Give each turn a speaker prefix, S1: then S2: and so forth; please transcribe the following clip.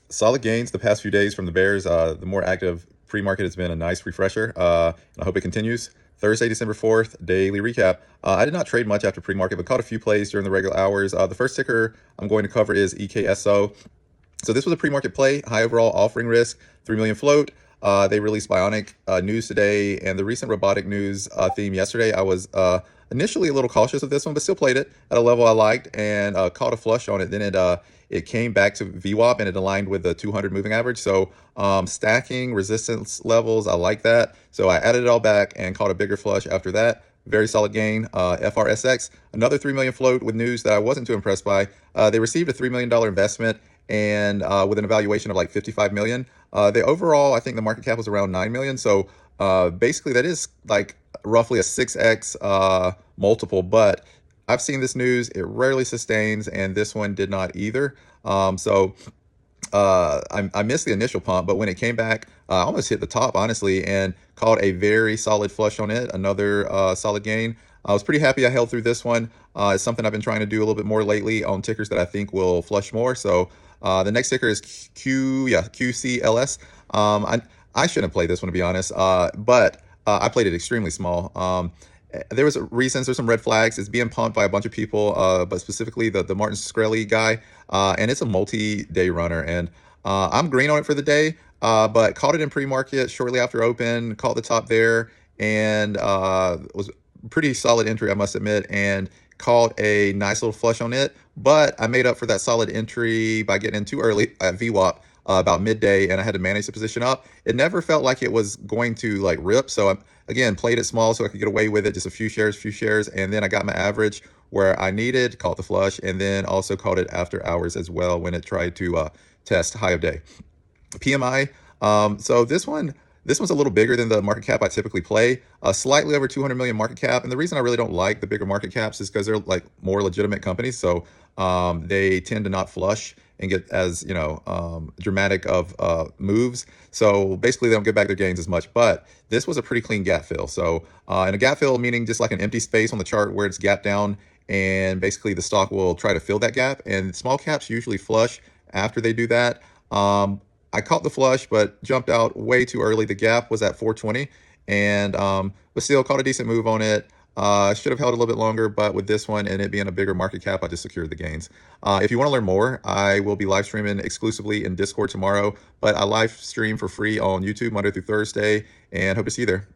S1: Solid gains the past few days from the bears. The more active pre-market has been a nice refresher, and I hope it continues. Thursday, December 4th, daily recap. I did not trade much after pre-market, but caught a few plays during the regular hours. The first ticker I'm going to cover is EKSO. So this was a pre-market play, high overall offering risk, 3 million float. They released Bionic news today, and the recent robotic news theme yesterday. I was initially a little cautious of this one, but still played it at a level I liked and caught a flush on it. Then it came back to VWAP and it aligned with the 200 moving average. So stacking resistance levels, I like that. So I added it all back and caught a bigger flush after that. Very solid gain. FRSX, another 3 million float with news that I wasn't too impressed by. They received a $3 million investment and with an evaluation of like 55 million. The overall, I think the market cap was around 9 million. So basically that is like roughly a 6x multiple, but I've seen this news, it rarely sustains, and this one did not either. I missed the initial pump, but when it came back, I almost hit the top, honestly, and called a very solid flush on it, another solid gain. I was pretty happy I held through this one. It's something I've been trying to do a little bit more lately on tickers that I think will flush more. So the next ticker is QCLS. I shouldn't play this one, to be honest, but I played it extremely small. There was reasons, there's some red flags. It's being pumped by a bunch of people, but specifically the Martin Shkreli guy, and it's a multi-day runner. And I'm green on it for the day, but caught it in pre-market shortly after open, caught the top there, and was pretty solid entry, I must admit, and caught a nice little flush on it. But I made up for that solid entry by getting in too early at VWAP. About midday, and I had to manage the position up. It never felt like it was going to like rip, so I again played it small so I could get away with it, just a few shares, and then I got my average where I needed, caught the flush, and then also caught it after hours as well when it tried to test high of day. PMI. So this one's a little bigger than the market cap I typically play, slightly over 200 million market cap. And the reason I really don't like the bigger market caps is because they're like more legitimate companies. So they tend to not flush and get as, dramatic of moves. So basically they don't get back their gains as much, but this was a pretty clean gap fill. So and a gap fill meaning just like an empty space on the chart where it's gapped down, and basically the stock will try to fill that gap, and small caps usually flush after they do that. I caught the flush, but jumped out way too early. The gap was at 420, and but still caught a decent move on it. Should have held a little bit longer, but with this one and it being a bigger market cap, I just secured the gains. If you want to learn more, I will be live streaming exclusively in Discord tomorrow, but I live stream for free on YouTube Monday through Thursday, and hope to see you there.